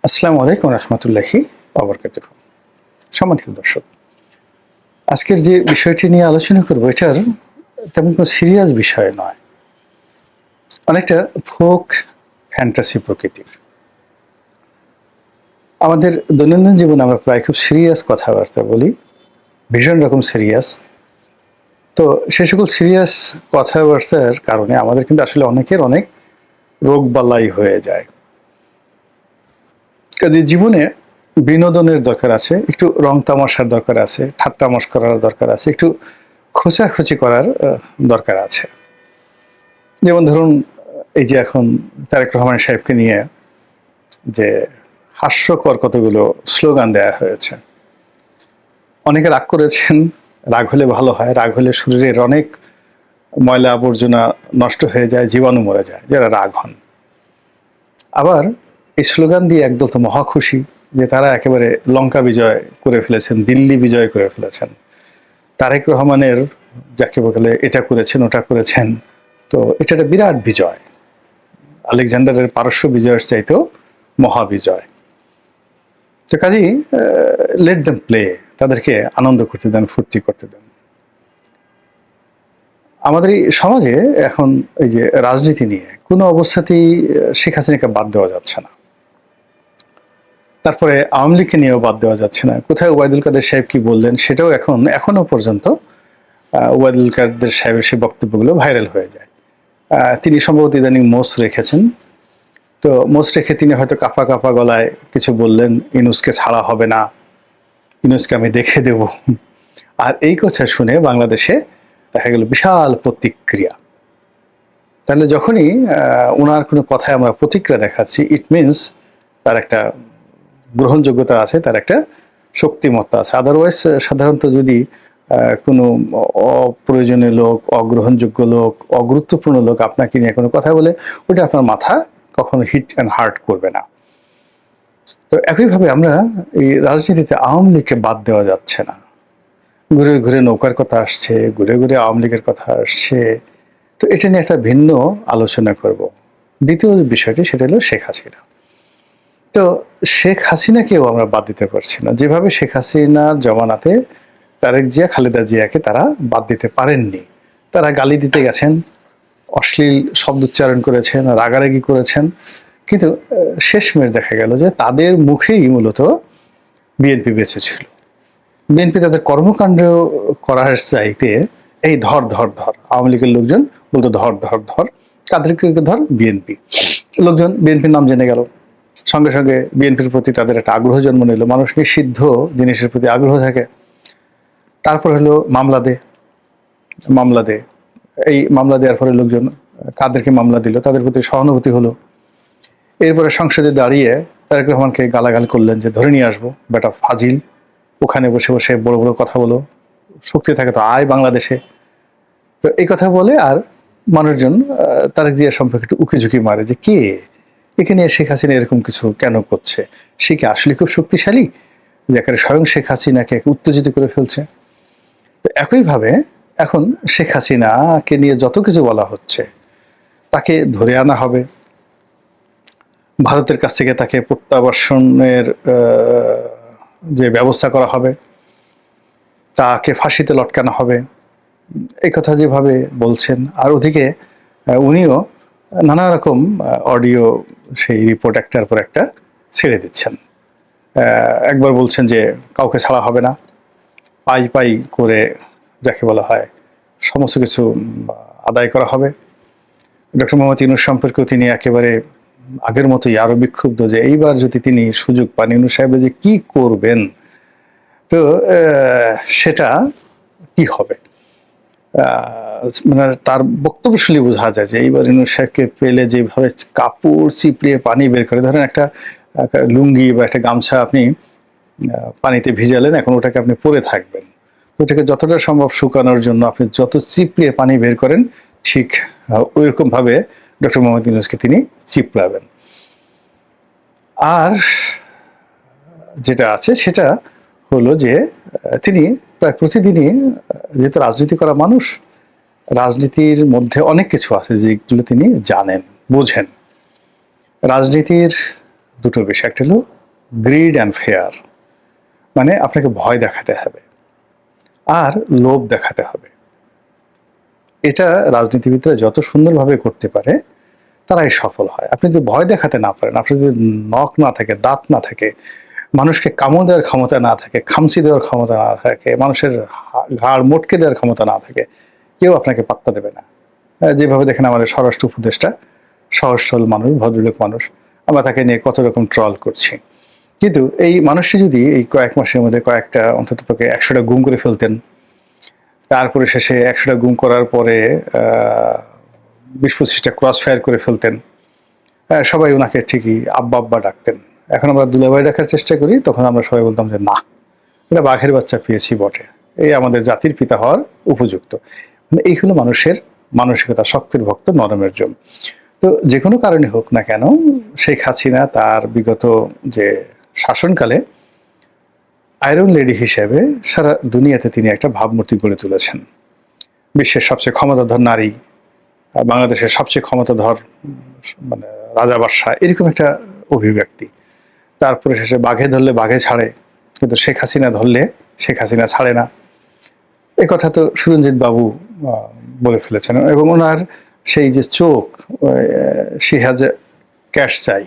আসসালামু আলাইকুম রহমতুল্লাহি ওয়াবারাকাতুহু। সম্মানিত দর্শক, আজকের যে বিষয়টি নিয়ে আলোচনা করব এটার তেমন কোনো সিরিয়াস বিষয় নয়, অনেকটা ফোক ফ্যান্টাসি প্রকৃতির। আমাদের দৈনন্দিন জীবনে আমরা প্রায় খুব সিরিয়াস কথাবার্তা বলি, ভীষণ রকম সিরিয়াস। তো সে সকল সিরিয়াস কথাবার্তার কারণে আমাদের কিন্তু আসলে অনেকের অনেক রোগবালাই হয়ে যায়। কাজে জীবনে বিনোদনের দরকার আছে, একটু রং তামাশার দরকার আছে, ঠাট্টা মশকরার দরকার আছে, একটু খোঁচাখুচি করার দরকার আছে। যেমন ধরুন, এই যে এখন তারেক রহমান সাহেবকে নিয়ে যে হাস্যকর কতগুলো স্লোগান দেয়া হয়েছে, অনেকে রাগ করেছেন। রাগ হলে ভালো হয়, রাগ হলে শরীরের অনেক ময়লা আবর্জনা নষ্ট হয়ে যায়, জীবাণু মরে যায় যারা রাগ হন। আবার এই স্লোগান দিয়ে একদল তো মহা খুশি যে তারা একেবারে লঙ্কা বিজয় করে ফেলেছেন, দিল্লি বিজয় করে ফেলেছেন। তারেক রহমানের যাকে বলে এটা করেছেন ওটা করেছেন, তো এটা একটা বিরাট বিজয়, আলেকজান্ডারের পারস্য বিজয়ের চাইতেও মহাবিজয়। তো কাজেই লেট দেম প্লে, তাদেরকে আনন্দ করতে দেন, ফুর্তি করতে দেন। আমাদের এই সমাজে এখন এই যে রাজনীতি নিয়ে কোনো অবস্থাতেই শেখ হাসিনাকে বাদ দেওয়া যাচ্ছে না, তারপরে আওয়ামী লীগকে নিয়েও বাদ দেওয়া যাচ্ছে না। কোথায় ওবায়দুল কাদের সাহেব কি বললেন সেটাও এখনো পর্যন্ত ওবায়দুল কাদের সাহেবের সেই বক্তব্যগুলো ভাইরাল হয়ে যায়। তিনি সম্ভবত ইদানিং মোষ রেখেছেন, তো মোষ রেখে তিনি হয়তো কাঁপা কাঁপা গলায় কিছু বললেন, ইউনূসকে ছাড়া হবে না, ইউনূসকে আমি দেখে দেব। আর এই কথা শুনে বাংলাদেশে দেখা গেল বিশাল প্রতিক্রিয়া। তাহলে যখনই ওনার কোনো কথায় আমরা প্রতিক্রিয়া দেখাচ্ছি, ইট মিনস তার একটা গ্রহণযোগ্যতা আছে, তার একটা শক্তিমত্তা আছে। আদারওয়াইজ সাধারণত যদি কোনো অপ্রয়োজনীয় লোক, অগ্রহণযোগ্য লোক, অগুরুত্বপূর্ণ লোক আপনাকে নিয়ে কোনো কথা বলে, ওটা আপনার মাথা কখনো হিট অ্যান্ড হার্ট করবে না। তো একইভাবে আমরা এই রাজনীতিতে আওয়ামী লীগকে বাদ দেওয়া যাচ্ছে না। ঘুরে ঘুরে নৌকার কথা আসছে, ঘুরে ঘুরে আওয়ামী লীগের কথা আসছে। তো এটা নিয়ে একটা ভিন্ন আলোচনা করব। দ্বিতীয় বিষয়টি সেটা হলো শেখ হাসিনা। তো শেখ হাসিনাকেও আমরা বাদ দিতে পারছি না। যেভাবে শেখ হাসিনার জমানাতে তারেক জিয়া, খালেদা জিয়াকে তারা বাদ দিতে পারেননি। তারা গালি দিতে গেছেন, অশ্লীল শব্দ উচ্চারণ করেছেন, রাগারাগি করেছেন, কিন্তু শেষমেশ দেখা গেল যে তাদের মুখেই মূলত বিএনপি বেঁচে ছিল। বিএনপি তাদের কর্মকাণ্ড করার চাইতে এই ধর ধর ধর, আওয়ামী লীগের লোকজন বলতো ধর ধর ধর, তাদেরকে ধর বিএনপি লোকজন, বিএনপির নাম জেনে গেল, সঙ্গে সঙ্গে বিএনপির প্রতি তাদের একটা আগ্রহ জন্ম নিল। মানুষ নিষিদ্ধ জিনিসের প্রতি আগ্রহ থাকে। তারপর হলো মামলা দে, এই মামলা দেওয়ার পরে লোকজন কাদেরকে মামলা দিল তাদের প্রতি সহানুভূতি হলো। এরপরে সংসদে দাঁড়িয়ে তারেক রহমানকে গালাগাল করলেন যে ধরে নিয়ে আসবো, বেটা ফাজিল, ওখানে বসে বসে বড় বড় কথা বলো, শক্তি থাকে তো আয় বাংলাদেশে। তো এই কথা বলে আর মানুষজন তারেক জিয়া সম্পর্কে একটু উকিঝুঁকি মারে যে কে এখানে শেখ হাসিনা এরকম কিছু কেন করছে, সে কি আসলে খুব শক্তিশালী, যে স্বয়ং শেখ হাসিনাকে উত্তেজিত করে ফেলছে। তো একইভাবে এখন শেখ হাসিনাকে নিয়ে যত কিছু বলা হচ্ছে, তাকে ধরে আনা হবে, ভারতের কাছ থেকে তাকে প্রত্যাবাসনের যে ব্যবস্থা করা হবে, তাকে ফাঁসিতে লটকানো হবে, এই কথা যেভাবে বলছেন। আর ওদিকে উনিও নানা রকম অডিও সেই রিপোর্ট একটার পর একটা ছেড়ে দিচ্ছেন। একবার বলছেন যে কাউকে ছাড়া হবে না, পাই পাই করে যাকে বলা হয় সমস্ত কিছু আদায় করা হবে। ডক্টর মোহাম্মদ ইউনূস সম্পর্কেও তিনি একেবারে আগের মতোই আরো বিক্ষুব্ধ যে এইবার যদি তিনি সুযোগ পান, ইউনূস সাহেব যে কি করবেন, তো সেটা কি হবে। মানে তার বক্তব্য শুনলে বোঝা যায় যে এইবার ইউনূস সাহেবকে পেলে যেভাবে কাপড় চিপড়িয়ে পানি বের করে, ধরেন একটা লুঙ্গি বা একটা গামছা আপনি পানিতে ভিজালেন, এখন ওটাকে আপনি পরে থাকবেন, ওটাকে যতটা সম্ভব শুকানোর জন্য আপনি যত চিপড়িয়ে পানি বের করেন, ঠিক ওইরকম ভাবে ডক্টর মোহাম্মদ ইউনূসকে তিনি চিপড়াবেন। আর যেটা আছে সেটা হলো যে তিনি প্রায় প্রতিদিনই, যেহেতু রাজনীতি করা মানুষ, রাজনীতির মধ্যে অনেক কিছু আছে যেগুলো তিনি জানেন, বোঝেন। রাজনীতির দুটো বিষয়, একটা হলো গ্রিড অ্যান্ড ফেয়ার, মানে আপনাকে ভয় দেখাতে হবে আর লোভ দেখাতে হবে। এটা রাজনীতিবিদরা যত সুন্দরভাবে করতে পারে তারাই সফল হয়। আপনি যদি ভয় দেখাতে না পারেন, আপনার যদি নখ না থাকে, দাঁত না থাকে, মানুষকে কামড় দেওয়ার ক্ষমতা না থাকে, খামচি দেওয়ার ক্ষমতা না থাকে, মানুষের ঘাড় মোটকে দেওয়ার ক্ষমতা না থাকে, কেউ আপনাকে পাত্তা দেবে না। যেভাবে দেখেন আমাদের স্বরাষ্ট্র উপদেষ্টা, সহজ সরল মানুষ, ভদ্রলোক মানুষ, আমরা তাকে নিয়ে কত রকম ট্রল করছি। কিন্তু এই মানুষটি যদি এই কয়েক মাসের মধ্যে কয়েকটা অন্ততপক্ষে ১০০টা গুম করে ফেলতেন, তারপরে শেষে ১০০টা গুম করার পরে ২০-২৫টা ক্রস ফায়ার করে ফেলতেন, সবাই ওনাকে ঠিকই আব্বা আব্বা ডাকতেন। এখন আমরা দুলাভাই ডাকার চেষ্টা করি, তখন আমরা সবাই বলতাম যে না, এটা বাঘের বাচ্চা পেয়েছি বটে, এই আমাদের জাতির পিতা হওয়ার উপযুক্ত। মানে এই হলো মানুষের মানসিকতা, শক্তির ভক্ত নরমের জম। তো যে কোনো কারণে হোক না কেন, শেখ হাসিনা তার বিগত যে শাসনকালে আয়রন লেডি হিসেবে সারা দুনিয়াতে তিনি একটা ভাবমূর্তি গড়ে তুলেছেন। বিশ্বের সবচেয়ে ক্ষমতাধর নারী, বাংলাদেশের সবচেয়ে ক্ষমতাধর মানে রাজা বাদশাহ, এরকম একটা অভিব্যক্তি। তারপরে শেষে বাঘে ধরলে বাঘে ছাড়ে, কিন্তু শেখ হাসিনা ধরলে শেখ হাসিনা ছাড়ে না। এ কথা তো সুরঞ্জিত বাবু বলে ফেলেছেন। এবং ওনার সেই যে চোখ, শি হ্যাজ এ ক্যাশ চাই,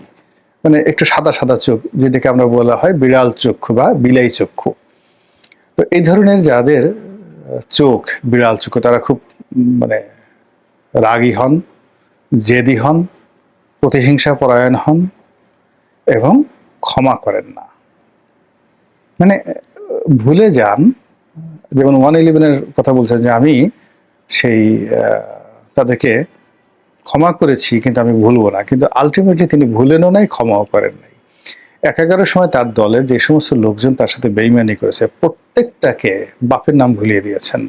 মানে একটু সাদা সাদা চোখ, যেটাকে আমরা বলা হয় বিড়াল চক্ষু বা বিলাই চক্ষু। তো এই ধরনের যাদের চোখ বিড়াল চক্ষু, তারা খুব মানে রাগী হন, জেদি হন, প্রতিহিংসা পরায়ণ হন এবং ক্ষমা করেন না। মানে ভুলে যান, যেমন 111-এর কথা বলছেন যে আমি সেই তাদেরকে ক্ষমা করেছি কিন্তু আমি ভুলবো না, কিন্তু আলটিমেটলি তিনি ভুলেনও নাই, ক্ষমাও করেন নাই। ১১ সময় তার দলের যে সমস্ত লোকজন তার সাথে বেইমানি করেছে, প্রত্যেকটাকে বাপের নাম ভুলিয়ে দিয়েছেন।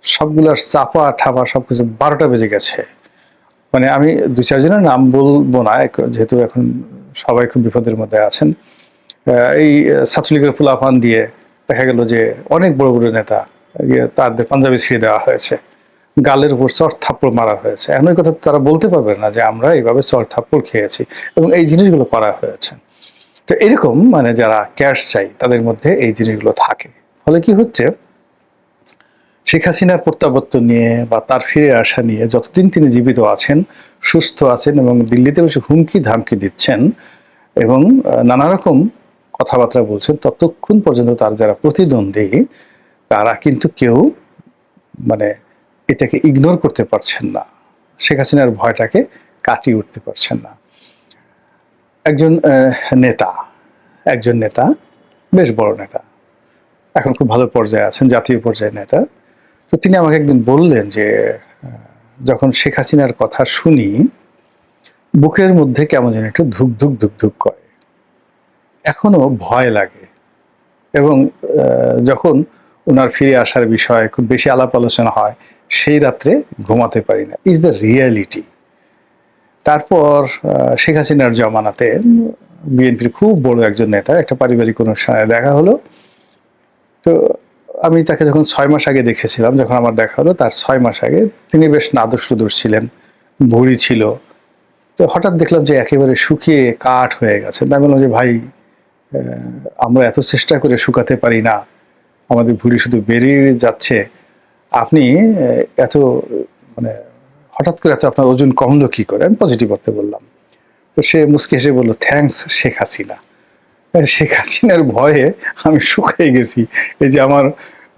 সবগুলার চাপা ঠাপা সবকিছু ১২টা বেজে গেছে। মানে আমি ২-৪ জনের নাম বলবো না, যেহেতু এখন সবাই খুব বিপদের মধ্যে আছেন। এই ছাত্রলীগের ফুলাফান দিয়ে দেখা গেল যে অনেক বড় বড় নেতা তাদের পাঞ্জাবি ছিঁড়ে দেওয়া হয়েছে, গালের উপর চর থাপ্পড় মারা হয়েছে। এমন কথা তারা বলতে পারবে না যে আমরা এইভাবে চর থাপ্পড় খেয়েছি, এবং এই জিনিসগুলো করা হয়েছে। তো এরকম মানে যারা ক্যাশ চাই তাদের মধ্যে এই জিনিসগুলো থাকে। ফলে কি হচ্ছে, শেখ হাসিনার প্রত্যাবর্তন নিয়ে বা তার ফিরে আসা নিয়ে যতদিন তিনি জীবিত আছেন, সুস্থ আছেন এবং দিল্লিতে বসে হুমকি ধামকি দিচ্ছেন এবং নানা রকম কথাবার্তা বলছেন, ততক্ষণ পর্যন্ত তার যারা প্রতিদ্বন্দ্বী তারা কিন্তু কেউ মানে এটাকে ইগনোর করতে পারছেন না, শেখ হাসিনার ভয়টাকে কাটিয়ে উঠতে পারছেন না। একজন নেতা, বেশ বড় নেতা, এখন খুব ভালো পর্যায়ে আছেন, জাতীয় পর্যায়ের নেতা। তো তিনি আমাকে একদিন বললেন যে যখন শেখ হাসিনার কথা শুনি বুকের মধ্যে কেমন যেন একটু ধুক ধুক ধুক ধুক করে, এখনো ভয় লাগে। এবং যখন ওনার ফিরে আসার বিষয়ে খুব বেশি আলাপ আলোচনা হয়, সেই রাত্রে ঘুমাতে পারি না। Is the reality. তারপর শেখ হাসিনার জমানাতে বিএনপির খুব বড় একজন নেতা, একটা পারিবারিক অনুষ্ঠানে দেখা হলো। তো আমি তাকে যখন ৬ মাস আগে দেখেছিলাম, যখন আমার দেখা হলো তার ৬ মাস আগে, তিনি বেশ নাদুস ছিলেন, ভুঁড়ি ছিল। তো হঠাৎ দেখলাম যে একেবারে শুকিয়ে কাঠ হয়ে গেছে। আমি বললাম যে ভাই, আমরা এত চেষ্টা করে শুকাতে পারি না, আমাদের ভুঁড়ি শুধু বেরিয়ে যাচ্ছে, আপনি এত মানে হঠাৎ করে এত আপনার ওজন কমলো কি করে? আমি পজিটিভ করতে বললাম। তো সে মুচকি হেসে বলল, থ্যাঙ্কস শেখ হাসিনা। শেখ হাসিনার ভয়ে আমি শুকিয়ে গেছি। এই যে আমার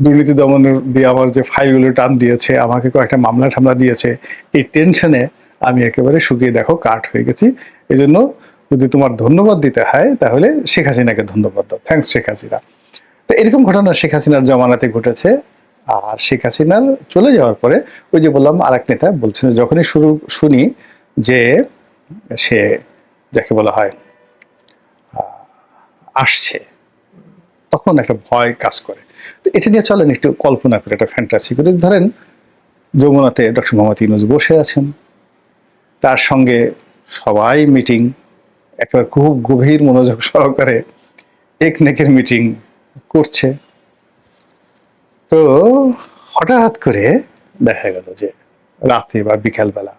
দুর্নীতি দমনের দিয়ে আমার যে ফাইলগুলো টান দিয়েছে, আমাকে কয়েকটা মামলা টামলা দিয়েছে, এই টেনশনে আমি একেবারে শুকিয়ে দেখো কাঠ হয়ে গেছি। এই জন্য যদি তোমার ধন্যবাদ দিতে হয় তাহলে শেখ হাসিনাকে ধন্যবাদ দাও, থ্যাঙ্কস শেখ হাসিনা। তো এরকম ঘটনা শেখ হাসিনার জমানাতে ঘটেছে। আর শেখ হাসিনার চলে যাওয়ার পরে ওই যে বললাম আরেক নেতা বলছেন, যখনই শুনি যে সে যাকে বলা হয় আসছে, তখন একটা ভয় কাজ করে। তো এটা নিয়ে চলেন একটু কল্পনা করে, একটা ফ্যান্টাসি করে। ধরেন যমুনাতে ডক্টর মোহাম্মদ ইউনূস বসে আছেন, তার সঙ্গে সবাই মিটিং, একেবারে খুব গভীর মনোযোগ সহকারে একনেকের মিটিং করছে। তো হঠাৎ করে দেখা গেল যে রাতে বা বিকালবেলা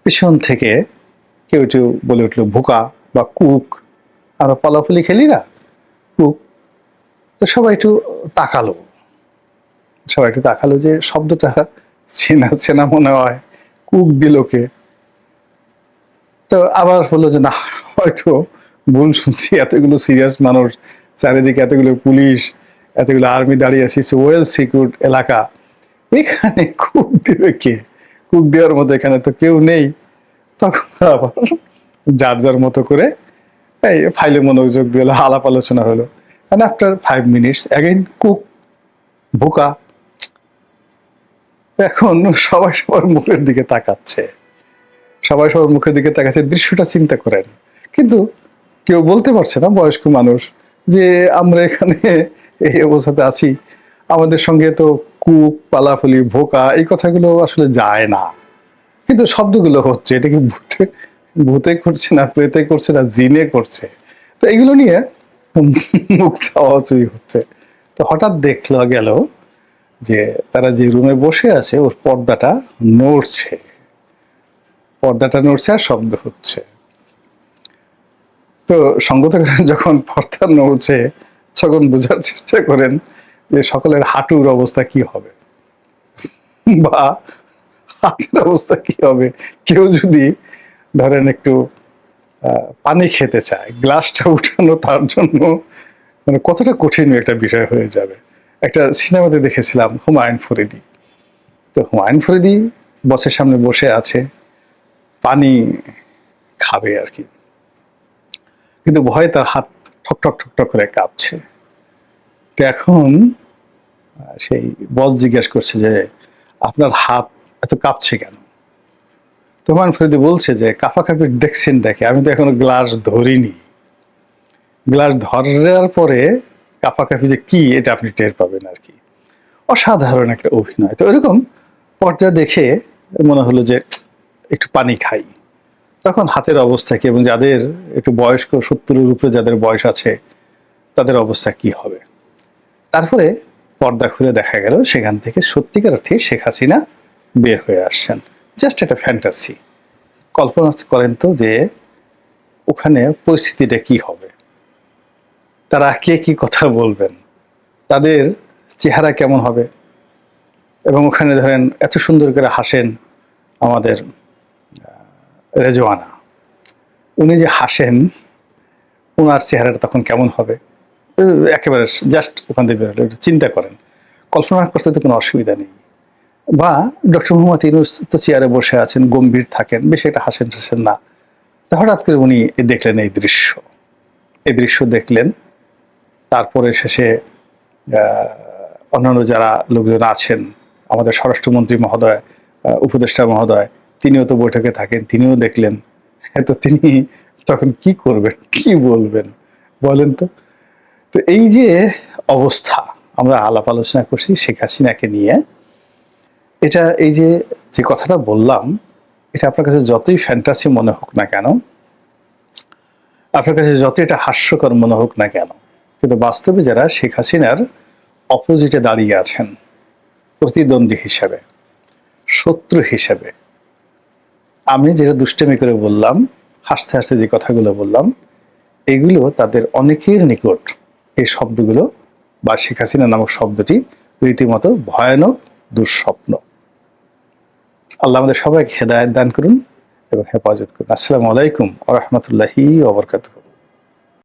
পিছন থেকে কেউ বলে উঠলো ভুকা বা কুক, আমরা পলাফলি খেলি না, কুক। তো সবাই একটু তাকালো যে শব্দটা চেনা চেনা মনে হয়, কুক দিল কে? তো আবার হলো যে না, হয়তো ভুল শুনছি, এতগুলো সিরিয়াস মানুষ, চারিদিকে এতগুলো পুলিশ, এতগুলো আর্মি দাঁড়িয়ে আছে, ওয়েল সিকিউরড এলাকা, এখানে কুক দিবে কে? কুক দেওয়ার মতো এখানে তো কেউ নেই। তখন আবার যার যার মতো করে এই ফাইলে মনোযোগ দিল, আলাপ আলোচনা হলো। And after 5 minutes again cook, ভুকা। এখন সবাই সবার মুখের দিকে তাকাচ্ছে, দৃশ্যটা চিন্তা করেন। কিন্তু কেউ বলতে পারছে না, বয়স্ক মানুষ, যে আমরা এখানে এই অবস্থাতে আছি, আমাদের সঙ্গে তো কুক, পালাফলি, ভোকা এই কথাগুলো আসলে যায় না, কিন্তু শব্দগুলো হচ্ছে। এটা কি ভূতে করছে না, প্রেতে করছে না, জিনে করছে? তো এগুলো নিয়ে মুখ চাওয়াচুই হচ্ছে। তো হঠাৎ দেখলো গেল যে তারা যে রুমে বসে আছে ওর নড়ছে পর্দাটা নড়ছে আর শব্দ হচ্ছে। তো সঙ্গত যখন পর্দা নড়ছে, তখন বোঝার চেষ্টা করেন যে সকলের হাঁটুর অবস্থা কি হবে বা হাতের অবস্থা কি হবে। কেউ যদি ধরেন একটু পানি খেতে চায়, গ্লাসটা উঠানো তার জন্য মানে কতটা কঠিন একটা বিষয় হয়ে যাবে। একটা সিনেমাতে দেখেছিলাম হুমায়ুন ফরিদি। তো হুমায়ুন ফরিদি বসের সামনে বসে আছে, পানি খাবে আর কি, কিন্তু ভয়ে তার হাত ঠকঠক ঠকঠক করে কাঁপছে। তো এখন সেই বস জিজ্ঞেস করছে যে আপনার হাত এত কাঁপছে কেন? তো হুমায়ুন ফরিদি বলছে যে কাঁপাকাঁপির দেখছেন দেখে, আমি তো এখনো গ্লাস ধরিনি, গ্লাস ধরার পরে কাঁপাকাঁপি যে কি এটা আপনি টের পাবেন আর কি। অসাধারণ একটা অভিনয়। তো এরকম পর্যায়ে দেখে মনে হলো যে একটু পানি খাই। তখন হাতের অবস্থা কি, এবং যাদের একটু বয়স্ক 70-এর উপরে যাদের বয়স আছে তাদের অবস্থা কি হবে। তারপরে পর্দা খুলে দেখা গেল সেখান থেকে সত্যিকার অর্থে শেখ হাসিনা বের হয়ে আসছেন। জাস্ট একটা ফ্যান্টাসি। কল্পনা করেন তো যে ওখানে পরিস্থিতিটা কি হবে, তারা কে কি কথা বলবেন, তাদের চেহারা কেমন হবে। এবং ওখানে ধরেন এত সুন্দর করে হাসেন আমাদের রেজওয়ানা, উনি যে হাসেন, ওনার চেহারাটা তখন কেমন হবে। একেবারে জাস্ট ওখান থেকে বেরোলে একটু চিন্তা করেন, কল্পনা করতে তো কোনো অসুবিধা নেই। বা ডক্টর মোহাম্মদ ইউনূস তো চেয়ারে বসে আছেন, গম্ভীর থাকেন, বেশি একটা হাসেন টাসেন না। তো হঠাৎ করে উনি দেখলেন এই দৃশ্য দেখলেন। তারপরে শেষে অন্যান্য যারা লোকজন আছেন, আমাদের স্বরাষ্ট্রমন্ত্রী মহোদয়, উপদেষ্টা মহোদয়, তিনিও তো বৈঠকে থাকেন, তিনিও দেখলেন। তো তিনি তখন কি করবেন, কি বলবেন বলেন তো? তো এই যে অবস্থা, আমরা আলাপ আলোচনা করছি শেখ হাসিনাকে নিয়ে, এটা এই যে যে কথাটা বললাম, এটা আপনার কাছে যতই ফ্যান্টাসি মনে হোক না কেন, আপনার কাছে যতই এটা হাস্যকর মনে হোক না কেন, কিন্তু বাস্তবে যারা শেখ হাসিনার অপোজিটে দাঁড়িয়ে আছেন, প্রতিদ্বন্দ্বী হিসাবে, শত্রু হিসাবে, আমি যেটা দুষ্টামি করে বললাম, হাসতে হাসতে যে কথাগুলো বললাম, এগুলো তাদের অনেকের নিকট এই শব্দগুলো বা শেখ হাসিনা নামক শব্দটি রীতিমতো ভয়ানক দুঃস্বপ্ন। আল্লাহ আমাদের সবাইকে হেদায়েত দান করুন এবং হেফাজত করুন। আসসালামু আলাইকুম ওয়া রাহমাতুল্লাহি ওয়া বারাকাতুহু।